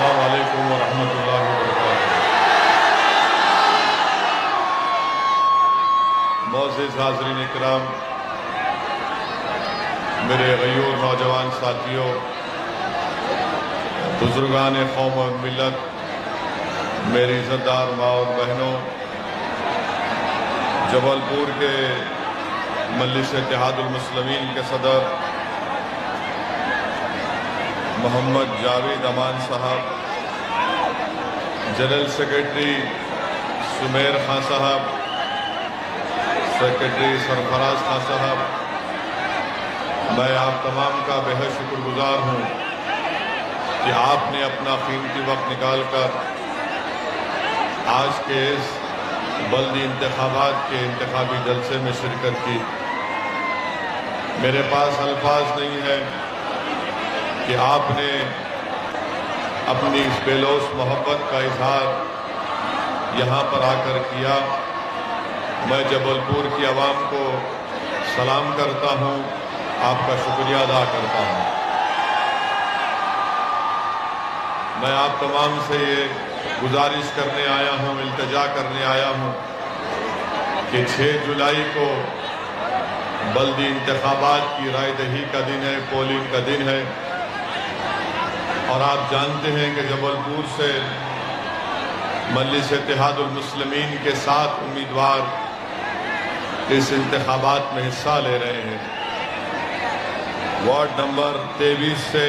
السلام علیکم ورحمۃ اللہ وبرکاتہ۔ معزز حاضرین اکرام، میرے غیور نوجوان ساتھیوں، بزرگان قوم و ملت، میری عزت دار ماں اور بہنوں، جبل پور کے مجلس اتحاد المسلمین کے صدر محمد جاوید امان صاحب، جنرل سیکرٹری سمیر خان صاحب، سیکرٹری سرفراز خان صاحب، میں آپ تمام کا بے حد شکر گزار ہوں کہ آپ نے اپنا قیمتی وقت نکال کر آج کے اس بلدی انتخابات کے انتخابی جلسے میں شرکت کی۔ میرے پاس الفاظ نہیں ہے کہ آپ نے اپنی اس بے لوث محبت کا اظہار یہاں پر آ کر کیا۔ میں جبل پور کی عوام کو سلام کرتا ہوں، آپ کا شکریہ ادا کرتا ہوں۔ میں آپ تمام سے یہ گزارش کرنے آیا ہوں، التجا کرنے آیا ہوں کہ 6 جولائی کو بلدی انتخابات کی رائے دہی کا دن ہے، پولنگ کا دن ہے، اور آپ جانتے ہیں کہ جبل پور سے مجلس اتحاد المسلمین کے 7 امیدوار اس انتخابات میں حصہ لے رہے ہیں۔ وارڈ نمبر 23 سے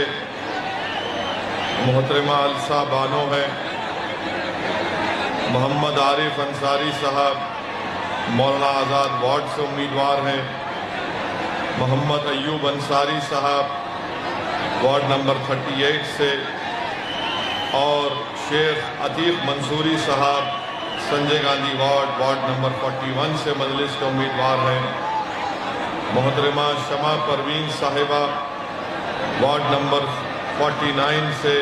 محترمہ السا بانو ہے، محمد عارف انصاری صاحب مولانا آزاد وارڈ سے امیدوار ہیں، محمد ایوب انصاری صاحب وارڈ نمبر 38 سے، اور شیخ عتیق منصوری صاحب سنجے گاندھی وارڈ نمبر 41 سے مجلس کے امیدوار ہیں، محترمہ شمع پروین صاحبہ وارڈ نمبر 49 سے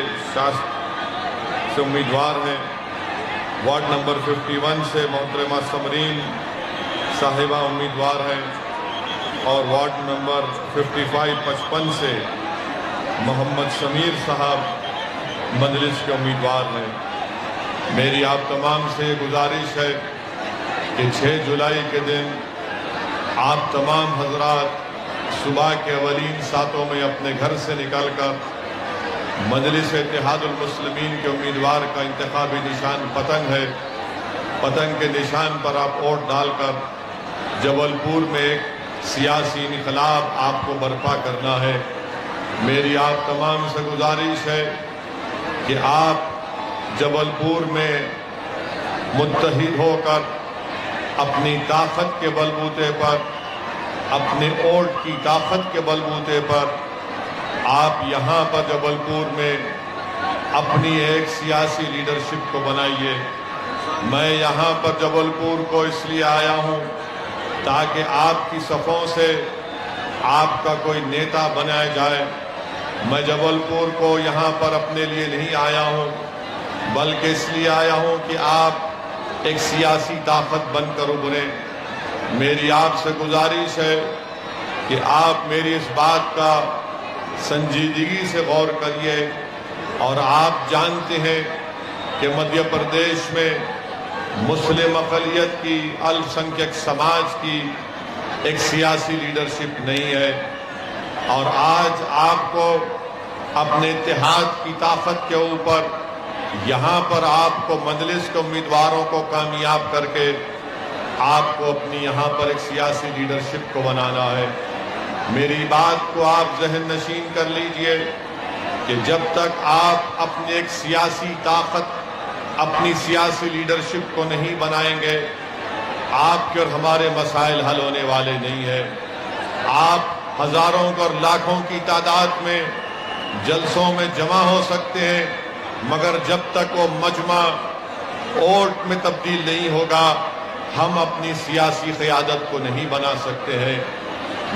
امیدوار ہیں، وارڈ نمبر 51 سے محترمہ سمرین صاحبہ امیدوار ہیں، اور وارڈ نمبر 55 سے محمد شمیر صاحب مجلس کے امیدوار ہیں۔ میری آپ تمام سے گزارش ہے کہ 6 جولائی کے دن آپ تمام حضرات صبح کے اولین ساعتوں میں اپنے گھر سے نکل کر مجلس اتحاد المسلمین کے امیدوار کا انتخابی نشان پتنگ ہے، پتنگ کے نشان پر آپ ووٹ ڈال کر جبل پور میں ایک سیاسی انقلاب آپ کو برپا کرنا ہے۔ میری آپ تمام سے گزارش ہے کہ آپ جبل پور میں متحد ہو کر اپنی طاقت کے بلبوتے پر، اپنے ووٹ کی طاقت کے بلبوتے پر آپ یہاں پر جبل پور میں اپنی ایک سیاسی لیڈرشپ کو بنائیے۔ میں یہاں پر جبل پور کو اس لیے آیا ہوں تاکہ آپ کی صفوں سے آپ کا کوئی نیتا بنایا جائے۔ میں جبل پور کو یہاں پر اپنے لیے نہیں آیا ہوں، بلکہ اس لیے آیا ہوں کہ آپ ایک سیاسی طاقت بن کر ابھریں۔ میری آپ سے گزارش ہے کہ آپ میری اس بات کا سنجیدگی سے غور کریے، اور آپ جانتے ہیں کہ مدھیہ پردیش میں مسلم اقلیت کی، الپ سنکھیک سماج کی ایک سیاسی لیڈرشپ نہیں ہے، اور آج آپ کو اپنے اتحاد کی طاقت کے اوپر یہاں پر آپ کو مجلس کے امیدواروں کو کامیاب کر کے آپ کو اپنی یہاں پر ایک سیاسی لیڈرشپ کو بنانا ہے۔ میری بات کو آپ ذہن نشین کر لیجئے کہ جب تک آپ اپنی ایک سیاسی طاقت، اپنی سیاسی لیڈرشپ کو نہیں بنائیں گے، آپ کے اور ہمارے مسائل حل ہونے والے نہیں ہیں۔ آپ ہزاروں اور لاکھوں کی تعداد میں جلسوں میں جمع ہو سکتے ہیں، مگر جب تک وہ مجمع ووٹ میں تبدیل نہیں ہوگا، ہم اپنی سیاسی قیادت کو نہیں بنا سکتے ہیں۔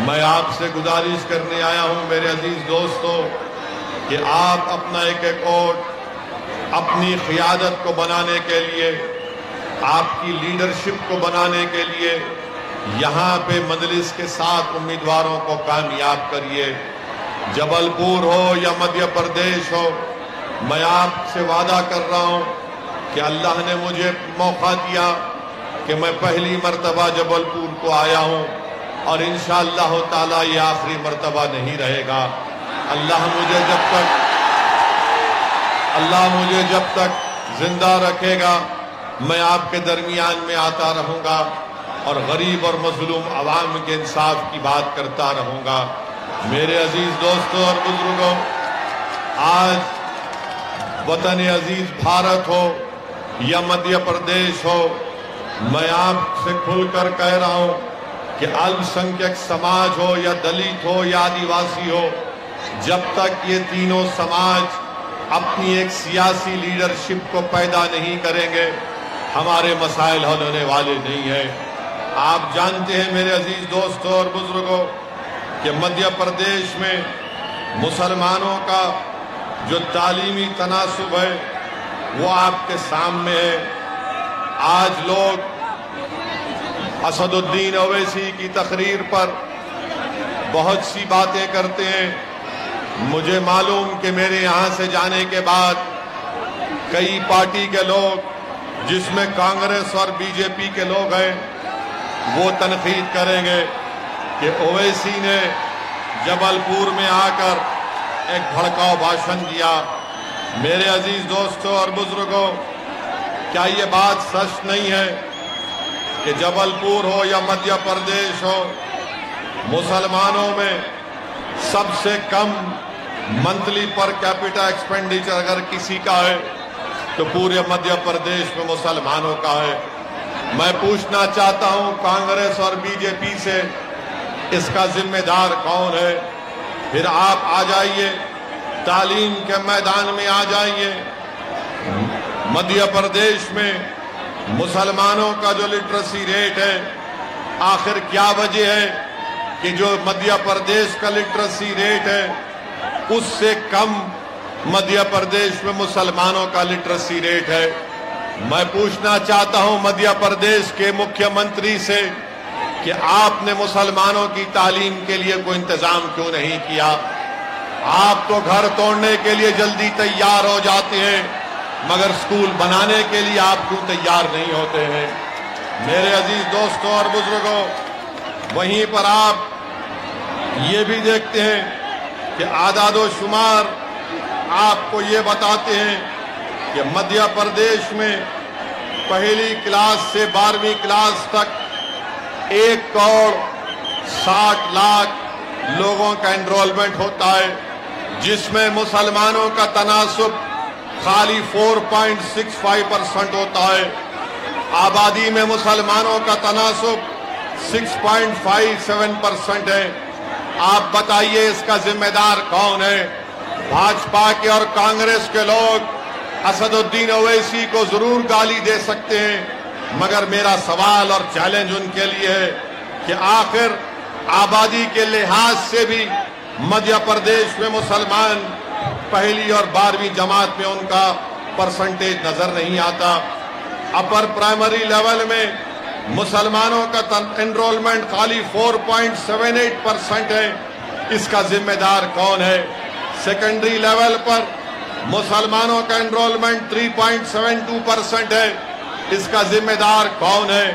میں آپ سے گزارش کرنے آیا ہوں میرے عزیز دوستو کہ آپ اپنا ایک ووٹ اپنی قیادت کو بنانے کے لیے، آپ کی لیڈرشپ کو بنانے کے لیے یہاں پہ مجلس کے 7 امیدواروں کو کامیاب کریے۔ جبل پور ہو یا مدھیہ پردیش ہو، میں آپ سے وعدہ کر رہا ہوں کہ اللہ نے مجھے موقع دیا کہ میں پہلی مرتبہ جبل پور کو آیا ہوں اور انشاءاللہ تعالیٰ یہ آخری مرتبہ نہیں رہے گا۔ اللہ مجھے جب تک زندہ رکھے گا میں آپ کے درمیان میں آتا رہوں گا اور غریب اور مظلوم عوام کے انصاف کی بات کرتا رہوں گا۔ میرے عزیز دوستوں اور بزرگوں، آج وطن عزیز بھارت ہو یا مدھیہ پردیش ہو، میں آپ سے کھل کر کہہ رہا ہوں کہ الپ سنکھیک سماج ہو یا دلت ہو یا آدیواسی ہو، جب تک یہ تینوں سماج اپنی ایک سیاسی لیڈرشپ کو پیدا نہیں کریں گے ہمارے مسائل حل ہونے والے نہیں ہیں۔ آپ جانتے ہیں میرے عزیز دوستوں اور بزرگوں کہ مدھیہ پردیش میں مسلمانوں کا جو تعلیمی تناسب ہے وہ آپ کے سامنے ہے۔ آج لوگ اسد الدین اویسی کی تقریر پر بہت سی باتیں کرتے ہیں۔ مجھے معلوم کہ میرے یہاں سے جانے کے بعد کئی پارٹی کے لوگ جس میں کانگریس اور بی جے پی کے لوگ ہیں وہ تنقید کریں گے کہ اویسی نے جبل پور میں آ کر ایک بھڑکاؤ بھاشن دیا۔ میرے عزیز دوستوں اور بزرگوں، کیا یہ بات سچ نہیں ہے کہ جبل پور ہو یا مدھیہ پردیش ہو، مسلمانوں میں سب سے کم منتھلی پر کیپٹا ایکسپینڈیچر اگر کسی کا ہے تو پورے مدھیہ پردیش میں مسلمانوں کا ہے؟ میں پوچھنا چاہتا ہوں کانگریس اور بی جے پی سے، اس کا ذمہ دار کون ہے؟ پھر آپ آ جائیے تعلیم کے میدان میں، آ جائیے مدھیہ پردیش میں مسلمانوں کا جو لٹریسی ریٹ ہے، آخر کیا وجہ ہے کہ جو مدھیہ پردیش کا لٹریسی ریٹ ہے اس سے کم مدھیہ پردیش میں مسلمانوں کا لٹریسی ریٹ ہے؟ میں پوچھنا چاہتا ہوں مدھیہ پردیش کے مکھیہ منتری سے کہ آپ نے مسلمانوں کی تعلیم کے لیے کوئی انتظام کیوں نہیں کیا؟ آپ تو گھر توڑنے کے لیے جلدی تیار ہو جاتے ہیں مگر اسکول بنانے کے لیے آپ کیوں تیار نہیں ہوتے ہیں؟ میرے عزیز دوستوں اور بزرگوں، وہیں پر آپ یہ بھی دیکھتے ہیں کہ اعداد و شمار آپ کو یہ بتاتے ہیں کہ مدھیہ پردیش میں پہلی کلاس سے 12ویں کلاس تک 1,60,00,000 لوگوں کا انرولمنٹ ہوتا ہے، جس میں مسلمانوں کا تناسب خالی 4.65% ہوتا ہے۔ آبادی میں مسلمانوں کا تناسب 6.57% ہے۔ آپ بتائیے اس کا ذمہ دار کون ہے؟ بھاجپا کے اور کانگریس کے لوگ اسد الدین اویسی کو ضرور گالی دے سکتے ہیں مگر میرا سوال اور چیلنج ان کے لیے ہے کہ آخر آبادی کے لحاظ سے بھی مدھیہ پردیش میں مسلمان پہلی اور 12ویں جماعت میں ان کا پرسنٹیج نظر نہیں آتا۔ اپر پرائمری لیول میں مسلمانوں کا انرولمنٹ خالی 4.78% ہے، اس کا ذمہ دار کون ہے؟ سیکنڈری لیول پر مسلمانوں کا انرولمنٹ 3.72% ہے، اس کا ذمہ دار کون ہے؟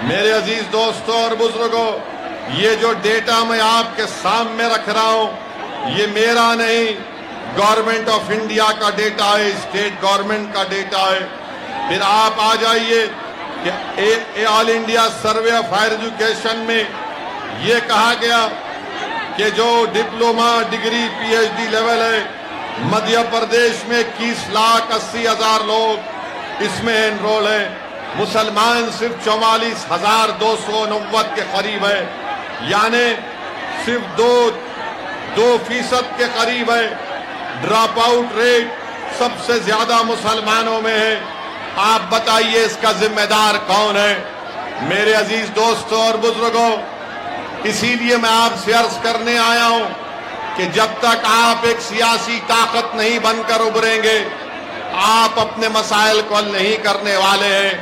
میرے عزیز دوستوں اور بزرگوں، یہ جو ڈیٹا میں آپ کے سامنے رکھ رہا ہوں یہ میرا نہیں، گورنمنٹ آف انڈیا کا ڈیٹا ہے، اسٹیٹ گورنمنٹ کا ڈیٹا ہے۔ پھر آپ آ جائیے کہ all India survey of higher education میں یہ کہا گیا کہ جو diploma degree P H D level ہے مدھیہ پردیش میں 21,80,000 لوگ اس میں انرول ہیں، مسلمان صرف 44,290 کے قریب ہے، یعنی صرف 2% کے قریب ہے۔ ڈراپ آؤٹ ریٹ سب سے زیادہ مسلمانوں میں ہے۔ آپ بتائیے اس کا ذمہ دار کون ہے؟ میرے عزیز دوستوں اور بزرگوں، اسی لیے میں آپ سے عرض کرنے آیا ہوں کہ جب تک آپ ایک سیاسی طاقت نہیں بن کر ابھریں گے آپ اپنے مسائل کو حل نہیں کرنے والے ہیں۔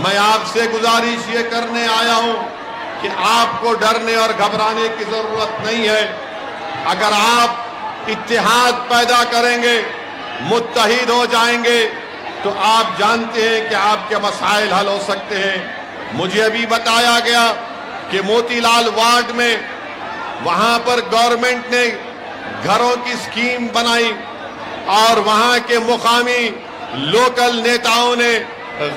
میں آپ سے گزارش یہ کرنے آیا ہوں کہ آپ کو ڈرنے اور گھبرانے کی ضرورت نہیں ہے۔ اگر آپ اتحاد پیدا کریں گے متحد ہو جائیں گے تو آپ جانتے ہیں کہ آپ کے مسائل حل ہو سکتے ہیں۔ مجھے ابھی بتایا گیا کہ موتی لال وارڈ میں وہاں پر گورنمنٹ نے گھروں کی سکیم بنائی اور وہاں کے مقامی لوکل نیتاؤں نے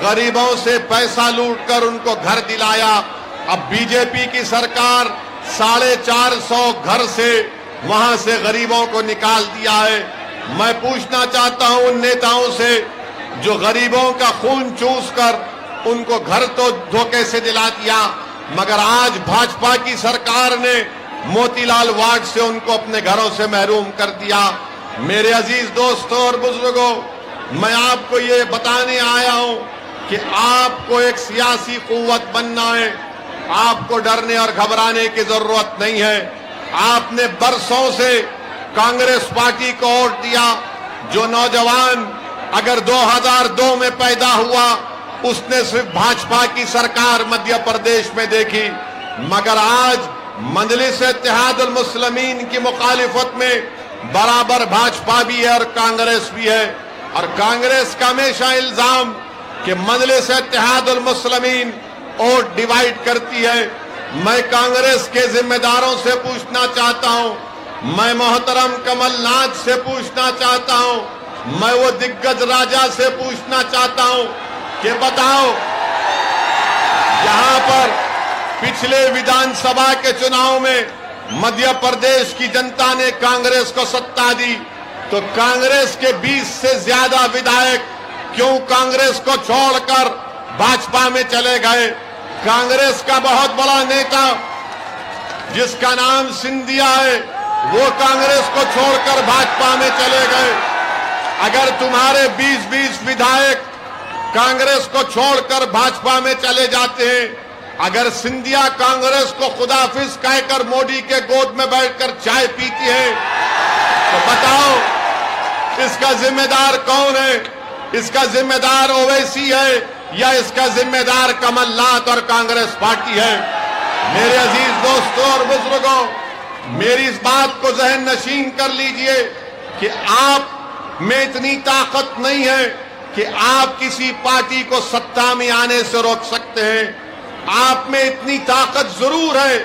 غریبوں سے پیسہ لوٹ کر ان کو گھر دلایا۔ اب بی جے پی کی سرکار 450 گھر سے وہاں سے غریبوں کو نکال دیا ہے۔ میں پوچھنا چاہتا ہوں ان نیتاؤں سے جو غریبوں کا خون چوس کر ان کو گھر تو دھوکے سے دلا دیا، مگر آج بھاجپا کی سرکار نے موتی لال وارڈ سے ان کو اپنے گھروں سے محروم کر دیا۔ میرے عزیز دوستوں اور بزرگوں، میں آپ کو یہ بتانے آیا ہوں کہ آپ کو ایک سیاسی قوت بننا ہے۔ آپ کو ڈرنے اور گھبرانے کی ضرورت نہیں ہے۔ آپ نے برسوں سے کانگریس پارٹی کو ووٹ دیا۔ جو نوجوان اگر 2002 میں پیدا ہوا اس نے صرف بھاجپا کی سرکار مدھیہ پردیش میں دیکھی، مگر آج مجلس اتحاد المسلمین کی مخالفت میں برابر بھاجپا بھی ہے اور کانگریس بھی ہے۔ اور کانگریس کا ہمیشہ الزام کہ مجلس اتحاد المسلمین ووٹ ڈیوائیڈ کرتی ہے۔ میں کانگریس کے ذمہ داروں سے پوچھنا چاہتا ہوں، میں محترم کمل ناتھ سے پوچھنا چاہتا ہوں، میں وہ دگگج راجا سے پوچھنا چاہتا ہوں کہ بتاؤ، یہاں پر پچھلے ویدھان سبھا کے چناؤ میں مدھیہ پردیش کی جنتا نے کانگریس کو ستا دی، تو کانگریس کے 20 سے زیادہ ودھائک کیوں کانگریس کو چھوڑ کر بھاجپا میں چلے گئے؟ کانگریس کا بہت بڑا نیتا جس کا نام سندھیا ہے وہ کانگریس کو چھوڑ کر بھاجپا میں چلے گئے۔ اگر تمہارے 20 ودھائک کانگریس کو چھوڑ کر بھاجپا میں چلے جاتے ہیں، اگر سندھیا کانگریس کو خداحافظ کہہ کر موڈی کے گود میں بیٹھ کر چائے پیتی ہے، تو بتاؤ اس کا ذمہ دار کون ہے؟ اس کا ذمہ دار اویسی ہے یا اس کا ذمہ دار کمل ناتھ اور کانگریس پارٹی ہے؟ میرے عزیز دوستوں اور بزرگوں، میری اس بات کو ذہن نشین کر لیجئے کہ آپ میں اتنی طاقت نہیں ہے کہ آپ کسی پارٹی کو سत्ता میں آنے سے روک سکتے ہیں۔ آپ میں اتنی طاقت ضرور ہے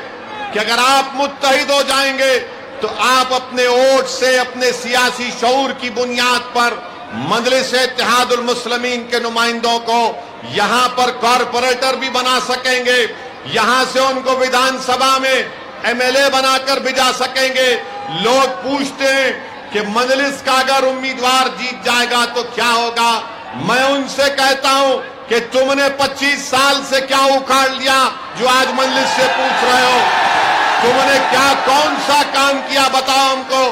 کہ اگر آپ متحد ہو جائیں گے تو آپ اپنے ووٹ سے اپنے سیاسی شعور کی بنیاد پر مجلس اتحاد المسلمین کے نمائندوں کو یہاں پر کارپوریٹر بھی بنا سکیں گے، یہاں سے ان کو ویدھان سبھا میں MLA بنا کر بھیجا سکیں گے۔ لوگ پوچھتے ہیں کہ مجلس کا اگر امیدوار جیت جائے گا تو کیا ہوگا؟ میں ان سے کہتا ہوں کہ تم نے 25 سال سے کیا اکھاڑ لیا جو آج مجلس سے پوچھ رہے ہو؟ تم نے کیا کون سا کام کیا بتاؤ ہم کو؟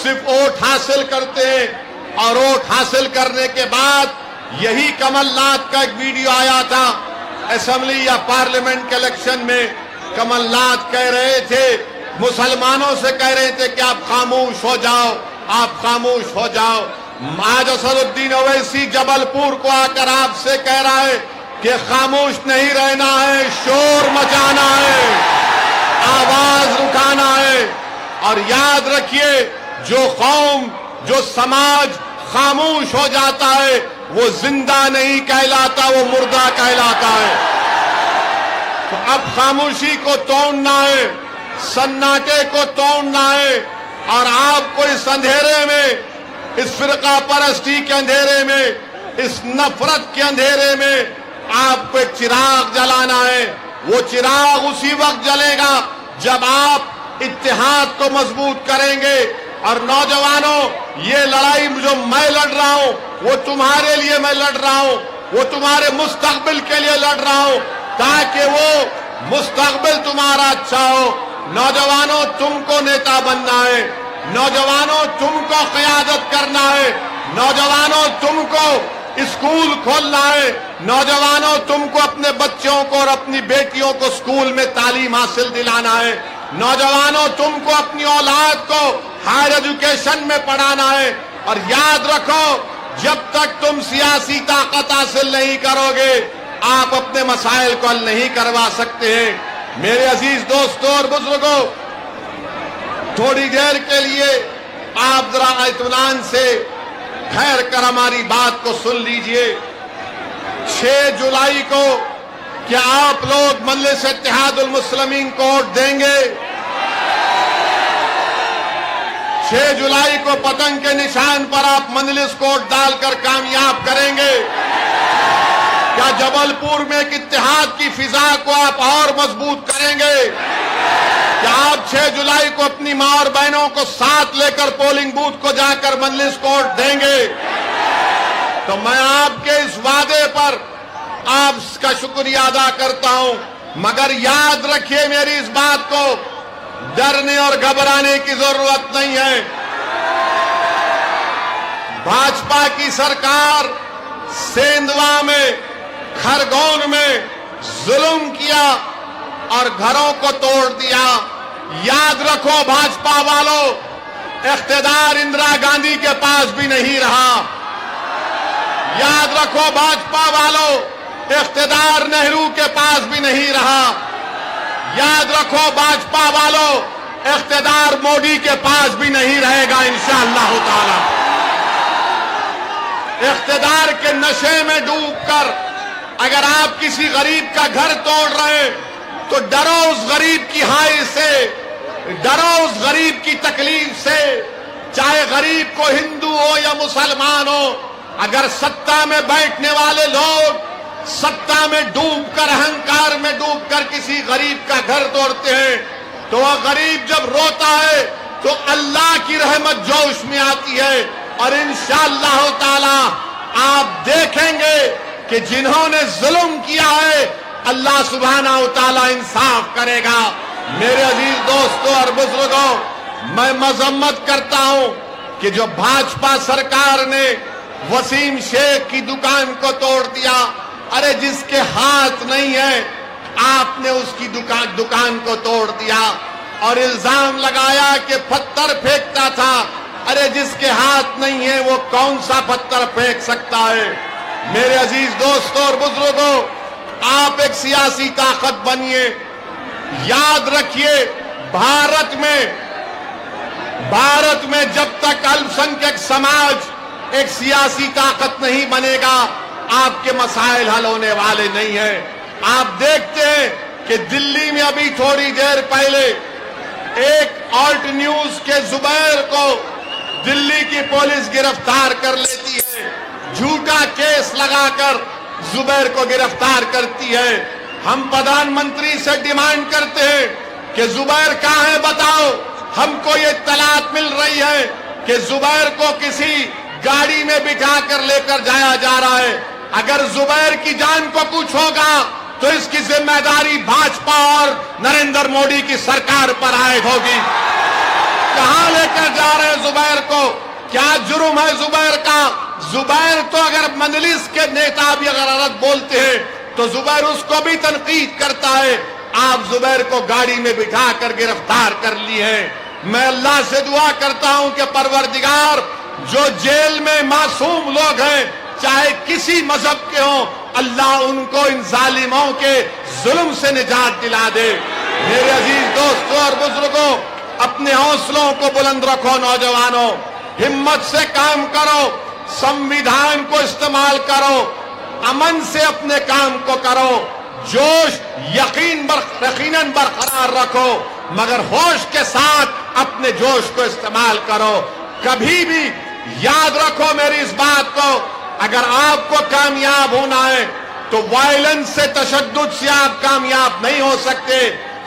صرف ووٹ حاصل کرتے ہیں، اور ووٹ حاصل کرنے کے بعد یہی کمل ناتھ کا ایک ویڈیو آیا تھا اسمبلی یا پارلیمنٹ کے الیکشن میں، کمل ناتھ کہہ رہے تھے، مسلمانوں سے کہہ رہے تھے کہ آپ خاموش ہو جاؤ، آپ خاموش ہو جاؤ۔ آج اسد الدین اویسی جبل پور کو آ کر آپ سے کہہ رہا ہے کہ خاموش نہیں رہنا ہے، شور مچانا ہے، آواز اٹھانا ہے۔ اور یاد رکھیے، جو قوم، جو سماج خاموش ہو جاتا ہے وہ زندہ نہیں کہلاتا، وہ مردہ کہلاتا ہے۔ تو اب خاموشی کو توڑنا ہے، سناٹے کو توڑنا ہے، اور آپ کو اس اندھیرے میں، اس فرقہ پرستی کے اندھیرے میں، اس نفرت کے اندھیرے میں آپ کو ایک چراغ جلانا ہے۔ وہ چراغ اسی وقت جلے گا جب آپ اتحاد کو مضبوط کریں گے۔ اور نوجوانوں، یہ لڑائی جو میں لڑ رہا ہوں وہ تمہارے لیے میں لڑ رہا ہوں، وہ تمہارے مستقبل کے لیے لڑ رہا ہوں، تاکہ وہ مستقبل تمہارا اچھا ہو۔ نوجوانوں، تم کو نیتا بننا ہے، نوجوانوں تم کو قیادت کرنا ہے، نوجوانوں تم کو اسکول کھولنا ہے، نوجوانوں تم کو اپنے بچوں کو اور اپنی بیٹیوں کو اسکول میں تعلیم حاصل دلانا ہے، نوجوانوں تم کو اپنی اولاد کو ہائر ایجوکیشن میں پڑھانا ہے۔ اور یاد رکھو، جب تک تم سیاسی طاقت حاصل نہیں کرو گے آپ اپنے مسائل کو حل نہیں کروا سکتے ہیں۔ میرے عزیز دوستوں اور بزرگوں، تھوڑی دیر کے لیے آپ ذرا اطمینان سے ठहर कर हमारी बात को सुन लीजिए। 6 जुलाई को क्या आप लोग मजलिस इत्तेहादुल मुस्लिमीन को वोट देंगे? 6 जुलाई को पतंग के निशान पर आप मजलिस को वोट डालकर कामयाब करेंगे? क्या जबलपुर में एक इत्तेहाद की फिजा को आप और मजबूत करेंगे? क्या आप 6 जुलाई को अपनी मां और बहनों को साथ लेकर पोलिंग बूथ को जाकर मजलिस को वोट देंगे? तो मैं आपके इस वादे पर आपका शुक्रिया अदा करता हूं, मगर याद रखिए मेरी इस बात को, डरने और घबराने की जरूरत नहीं है। भाजपा की सरकार सेंधवा में, खरगोन में जुल्म किया और घरों को तोड़ दिया। याद रखो भाजपा वालों, इख्तिदार इंदिरा गांधी के पास भी नहीं रहा। याद रखो भाजपा वालों, इख्तिदार नेहरू के पास भी नहीं रहा। याद रखो भाजपा वालों, इख्तिदार मोदी के पास भी नहीं रहेगा इंशाअल्लाह ताला। इख्तिदार के नशे में डूबकर अगर आप किसी गरीब का घर तोड़ रहे हैं तो डरो उस गरीब की हाय से, डरो उस गरीब की तकलीफ से, चाहे गरीब को हिंदू हो या मुसलमान हो। अगर सत्ता में बैठने वाले लोग सत्ता में डूबकर, अहंकार में डूबकर किसी गरीब का घर तोड़ते हैं तो वह गरीब जब रोता है तो अल्लाह की रहमत जोश में आती है और इंशाअल्लाह ताला आप देखेंगे कि जिन्होंने जुल्म किया है अल्लाह सुब्हानहू ताला इंसाफ करेगा। मेरे अजीज दोस्तों और बुजुर्गों, मैं मजम्मत करता हूं कि जो भाजपा सरकार ने वसीम शेख की दुकान को तोड़ दिया, अरे जिसके हाथ नहीं है आपने उसकी दुकान को तोड़ दिया और इल्जाम लगाया कि पत्थर फेंकता था। अरे जिसके हाथ नहीं है वो कौन सा पत्थर फेंक सकता है? मेरे अजीज दोस्तों और बुजुर्गों, आप एक सियासी ताकत बनिए। याद रखिए भारत में जब तक अल्पसंख्यक समाज एक सियासी ताकत नहीं बनेगा आपके मसाइल हल होने वाले नहीं हैं। आप देखते हैं कि दिल्ली में अभी थोड़ी देर पहले एक ऑल्ट न्यूज के जुबैर को दिल्ली की पुलिस गिरफ्तार कर लेती है, झूठा केस लगाकर जुबैर को गिरफ्तार करती है। हम प्रधानमंत्री से डिमांड करते हैं कि जुबैर कहां है बताओ। हमको ये इत्तलात मिल रही है कि जुबैर को किसी गाड़ी में बिठा कर लेकर जाया जा रहा है। अगर जुबैर की जान को कुछ होगा तो इसकी जिम्मेदारी भाजपा और नरेंद्र मोदी की सरकार पर आयद होगी। कहां लेकर जा रहे हैं जुबैर को? क्या जुर्म है जुबैर का? जुबैर तो अगर मजलिस के नेता भी अगर गलत बोलते हैं तो जुबैर उसको भी तनकीद करता है। आप जुबैर को गाड़ी में बिठा कर गिरफ्तार कर लिए हैं। मैं अल्लाह से दुआ करता हूं कि परवरदिगार, जो जेल में मासूम लोग हैं चाहे किसी मजहब के हों, अल्लाह उनको इन जालिमों के जुल्म से निजात दिला दे। मेरे अजीज दोस्तों और बुजुर्गों, अपने हौसलों को बुलंद रखो। नौजवानों, हिम्मत से काम करो, संविधान को इस्तेमाल करो, अमन से अपने काम को करो, जोश यकीनन बरकरार रखो, मगर होश के साथ अपने जोश को इस्तेमाल करो। कभी भी याद रखो मेरी इस बात को, अगर आपको कामयाब होना है तो वायलेंस से, तशद्दुद से आप कामयाब नहीं हो सकते।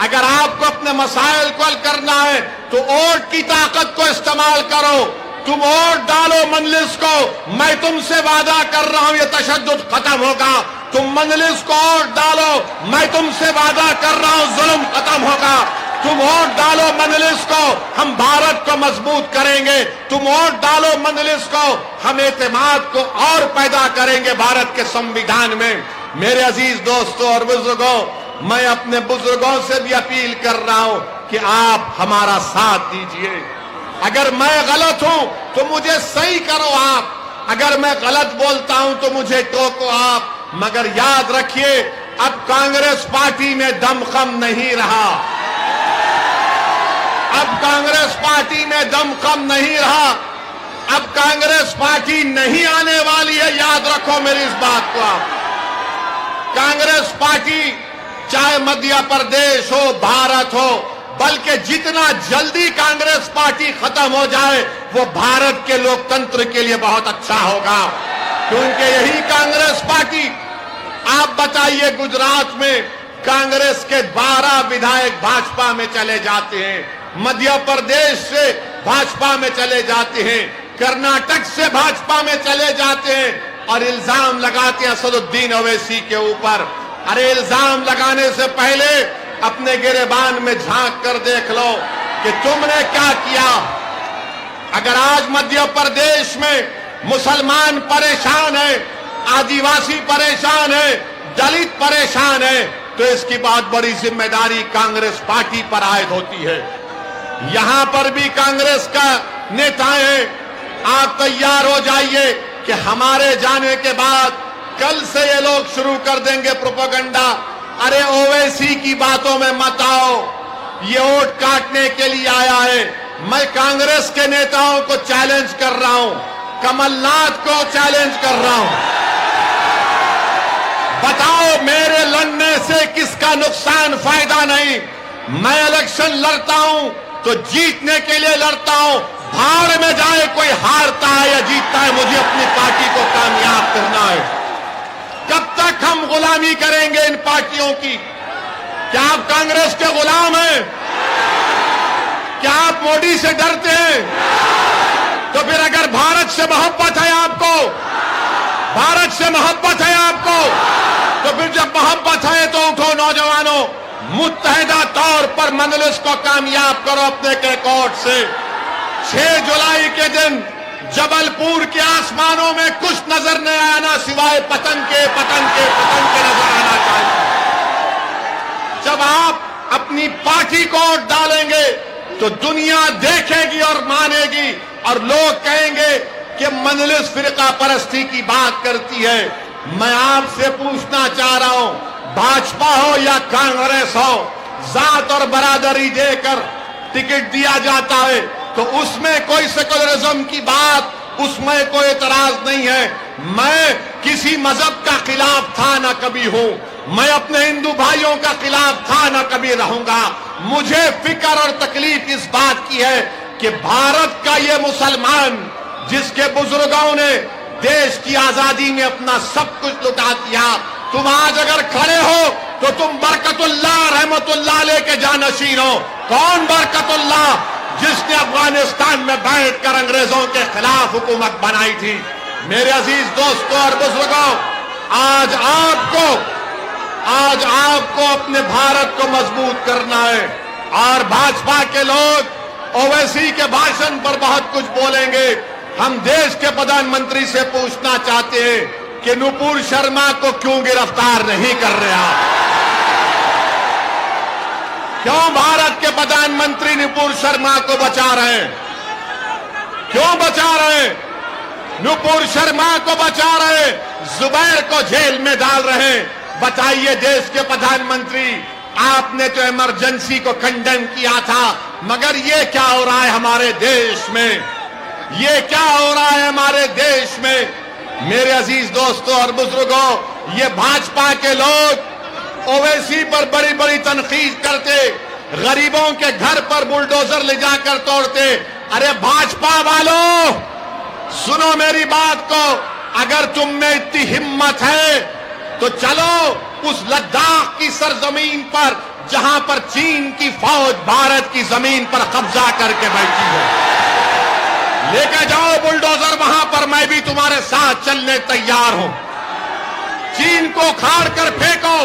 अगर आपको अपने मसाइल को हल करना है तो वोट की ताकत को इस्तेमाल करो। तुम वोट डालो मजलिस को, मैं तुमसे वादा कर रहा हूं ये तशद्दुद खत्म होगा। तुम मजलिस को वोट डालो, मैं तुमसे वादा कर रहा हूं जुल्म खत्म होगा। तुम वोट डालो मजलिस को, हम भारत को मजबूत करेंगे। तुम वोट डालो मजलिस को, हम एतमाद को और पैदा करेंगे भारत के संविधान में। मेरे अजीज दोस्तों और बुजुर्गों, मैं अपने बुजुर्गों से भी अपील कर रहा हूं कि आप हमारा साथ दीजिए। अगर मैं गलत हूं तो मुझे सही करो आप, अगर मैं गलत बोलता हूं तो मुझे टोको आप, मगर याद रखिए अब कांग्रेस पार्टी में दमखम नहीं रहा। अब कांग्रेस पार्टी में दमखम नहीं रहा। अब कांग्रेस पार्टी नहीं आने वाली है, याद रखो मेरी इस बात को आप। कांग्रेस पार्टी चाहे मध्य प्रदेश हो, भारत हो, बल्कि जितना जल्दी कांग्रेस पार्टी खत्म हो जाए वो भारत के लोकतंत्र के लिए बहुत अच्छा होगा, क्योंकि यही कांग्रेस पार्टी, आप बताइए, गुजरात में कांग्रेस के 12 विधायक भाजपा में चले जाते हैं, मध्य प्रदेश से भाजपा में चले जाते हैं, कर्नाटक से भाजपा में चले जाते हैं और इल्जाम लगाते हैं असदुद्दीन ओवैसी के ऊपर। अरे इल्जाम लगाने से पहले अपने गिरेबान में झांक कर देख लो कि तुमने क्या किया। अगर आज मध्य प्रदेश में मुसलमान परेशान है, आदिवासी परेशान है, दलित परेशान है, तो इसकी बहुत बड़ी जिम्मेदारी कांग्रेस पार्टी पर आयद होती है। यहां पर भी कांग्रेस का नेताएं हैं, आप तैयार हो जाइए कि हमारे जाने के बाद कल से ये लोग शुरू कर देंगे प्रोपेगेंडा। अरे ओवैसी की बातों में मत आओ, ये वोट काटने के लिए आया है। मैं कांग्रेस के नेताओं को चैलेंज कर रहा हूं, कमलनाथ को चैलेंज कर रहा हूं, बताओ मेरे लड़ने से किसका नुकसान, फायदा नहीं। मैं इलेक्शन लड़ता हूं तो जीतने के लिए लड़ता हूं, भाड़ में जाए कोई हारता है या जीतता है, मुझे अपनी पार्टी को कामयाब करना है। कब तक हम गुलामी करेंगे इन पार्टियों की? क्या आप कांग्रेस के गुलाम हैं? क्या आप मोदी से डरते हैं? तो फिर अगर भारत से मोहब्बत है आपको, भारत से मोहब्बत है आपको, तो फिर जब मोहब्बत है तो उठो नौजवानों, मुत्तहिदा तौर पर मजलिस को कामयाब करो अपने कैकोट से। 6 जुलाई के दिन जबलपुर के आसमानों में कुछ नजर नहीं आना सिवाय पतंग के नजर आना चाहिए। जब आप अपनी पार्टी को वोट डालेंगे तो दुनिया देखेगी और मानेगी और लोग कहेंगे कि मजलिस फिरका परस्ती की बात करती है। मैं आपसे पूछना चाह रहा हूं, भाजपा हो या कांग्रेस हो, जात और बरादरी देकर टिकट दिया जाता है तो उसमें कोई सेकुलरिज्म की बात, उसमें कोई एतराज नहीं है। मैं किसी मजहब का खिलाफ था ना कभी हूं, मैं अपने हिंदू भाइयों का खिलाफ था ना कभी रहूंगा। मुझे फिक्र और तकलीफ इस बात की है कि भारत का ये मुसलमान जिसके बुजुर्गों ने देश की आजादी में अपना सब कुछ लुटा दिया, तुम आज अगर खड़े हो तो तुम बरकतुल्लाह रहमतुल्लाह लेके जानशीन हो। कौन बरकतुल्लाह? जिसने अफगानिस्तान में बैठकर अंग्रेजों के खिलाफ हुकूमत बनाई थी। मेरे अजीज दोस्तों और बुजुर्गों, आज आपको अपने भारत को मजबूत करना है। और भाजपा के लोग ओवैसी के भाषण पर बहुत कुछ बोलेंगे। हम देश के प्रधानमंत्री से पूछना चाहते हैं कि नुपुर शर्मा को क्यों गिरफ्तार नहीं कर रहे आप? क्यों भारत के प्रधानमंत्री नुपुर शर्मा को बचा रहे हैं? क्यों बचा रहे हैं? नुपुर शर्मा को बचा रहे, जुबैर को जेल में डाल रहे हैं। बताइए देश के प्रधानमंत्री, आपने तो इमरजेंसी को कंडेम किया था, मगर ये क्या हो रहा है हमारे देश में? ये क्या हो रहा है हमारे देश में? मेरे अजीज दोस्तों और बुजुर्गों, ये भाजपा के लोग ओवैसी पर बड़ी बड़ी तनकीद करते, गरीबों के घर पर बुलडोजर ले जाकर तोड़ते। अरे भाजपा वालों, सुनो मेरी बात को, अगर तुम में इतनी हिम्मत है तो चलो उस लद्दाख की सरजमीन पर जहां पर चीन की फौज भारत की जमीन पर कब्जा करके बैठी है, लेके जाओ बुलडोजर वहां पर, मैं भी तुम्हारे साथ चलने तैयार हूं। चीन को उखाड़ कर फेंको,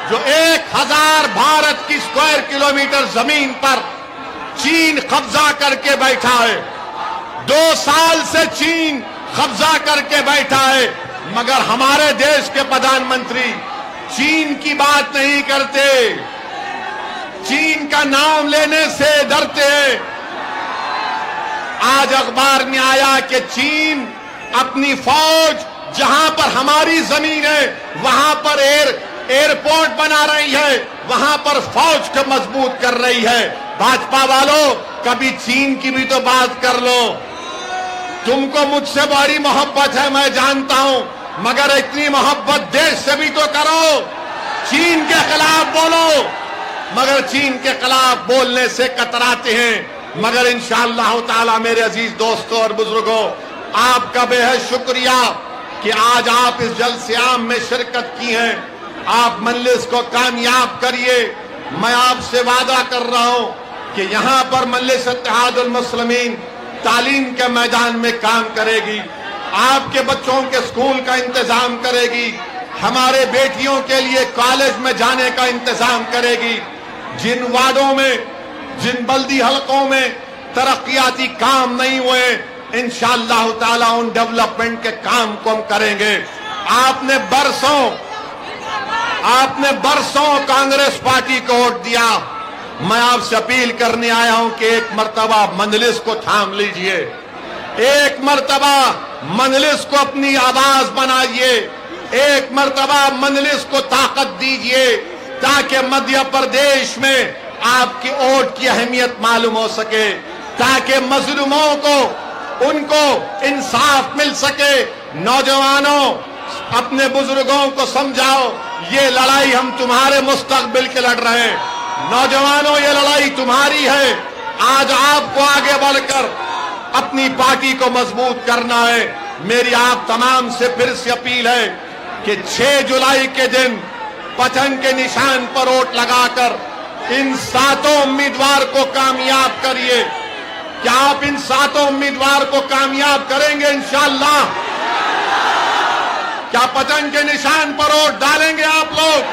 जो 1000 भारत की स्क्वायर किलोमीटर जमीन पर चीन कब्जा करके बैठा है। 2 साल से चीन कब्जा करके बैठा है, मगर हमारे देश के प्रधानमंत्री चीन की बात नहीं करते, चीन का नाम लेने से डरते हैं। आज अखबार में आया कि चीन अपनी फौज जहां पर हमारी जमीन है वहां पर एयरपोर्ट बना रही है, वहां पर फौज को मजबूत कर रही है। भाजपा वालों, कभी चीन की भी तो बात कर लो। तुमको मुझसे बड़ी मोहब्बत है मैं जानता हूं, मगर इतनी मोहब्बत देश से भी तो करो। चीन के खिलाफ बोलो, मगर चीन के खिलाफ बोलने से कतराते हैं। मगर इंशाअल्लाह ताला मेरे अजीज दोस्तों और बुजुर्गों, आपका बेहद शुक्रिया कि आज आप इस जलसे-आम में शिरकत की हैं। आप मजलिस को कामयाब करिए। मैं आपसे वादा कर रहा हूं कि यहां पर मजलिस इत्तेहादुल मुस्लिमीन तालीम के मैदान में काम करेगी, आपके बच्चों के स्कूल का इंतजाम करेगी, हमारे बेटियों के लिए कॉलेज में जाने का इंतजाम करेगी। जिन वार्डों में, जिन बल्दी हलकों में तरक्याती काम नहीं हुए, इंशाअल्लाह ताला उन डेवलपमेंट के काम को हम करेंगे। आपने बरसों कांग्रेस पार्टी को वोट दिया। मैं आपसे अपील करने आया हूं कि एक मर्तबा मजलिस को थाम लीजिए, एक मर्तबा मजलिस को अपनी आवाज बनाइए, एक मर्तबा मजलिस को ताकत दीजिए, ताकि मध्य प्रदेश में आपकी वोट की अहमियत मालूम हो सके, ताकि मजलूमों को उनको इंसाफ मिल सके। नौजवानों, अपने बुजुर्गों को समझाओ, ये लड़ाई हम तुम्हारे मुस्तकबिल के लड़ रहे हैं। नौजवानों, ये लड़ाई तुम्हारी है। आज आपको आगे बढ़कर अपनी पार्टी को मजबूत करना है। मेरी आप तमाम से फिर से अपील है कि 6 जुलाई के दिन पतंग के निशान पर वोट लगाकर इन 7 उम्मीदवार को कामयाब करिए। क्या आप इन 7 उम्मीदवार को कामयाब करेंगे इंशाअल्लाह? क्या पतंग के निशान पर वोट डालेंगे आप लोग?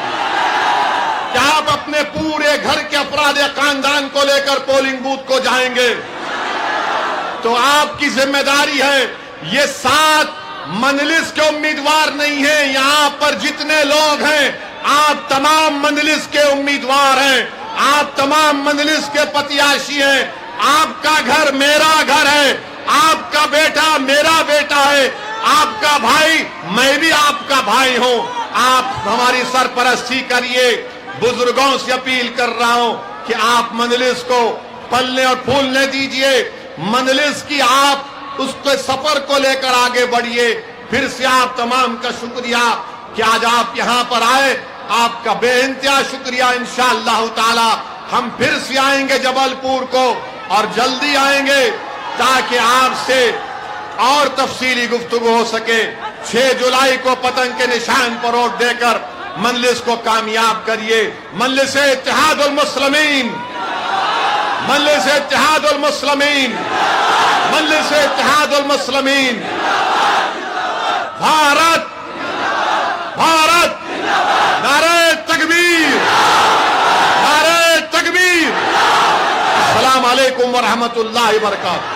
क्या आप अपने पूरे घर के अफराद या खानदान को लेकर पोलिंग बूथ को जाएंगे? तो आपकी जिम्मेदारी है। ये 7 मजलिस के उम्मीदवार नहीं है, यहां पर जितने लोग हैं आप तमाम मजलिस के उम्मीदवार हैं, आप तमाम मजलिस के प्रत्याशी हैं। आपका घर मेरा घर है, आपका बेटा मेरा बेटा है, आपका भाई मैं भी आपका भाई हूं। आप हमारी सरपरस्ती करिए। बुजुर्गों से अपील कर रहा हूं कि आप मजलिस को पलने और फूलने दीजिए। मजलिस की आप उसके सफर को लेकर आगे बढ़िए। फिर से आप तमाम का शुक्रिया कि आज आप यहां पर आए, आपका बेइंतहा शुक्रिया। इंशाअल्लाह ताला हम फिर से आएंगे जबलपुर को, और जल्दी आएंगे ताकि आपसे और तफसीली गुफ्तगू हो सके। 6 जुलाई को पतंग के निशान पर वोट देकर मजलिस को कामयाब करिए। मजलिस इत्तेहादुल मुस्लिमीन, मजलिस इत्तेहादुल मुस्लिमीन, मजलिस इत्तेहादुल मुस्लिमीन। भारत भारत, नारे तकबीर, नारे तकबीर। अस्सलाम वालेकुम व रहमतुल्लाहि व बरकातहू।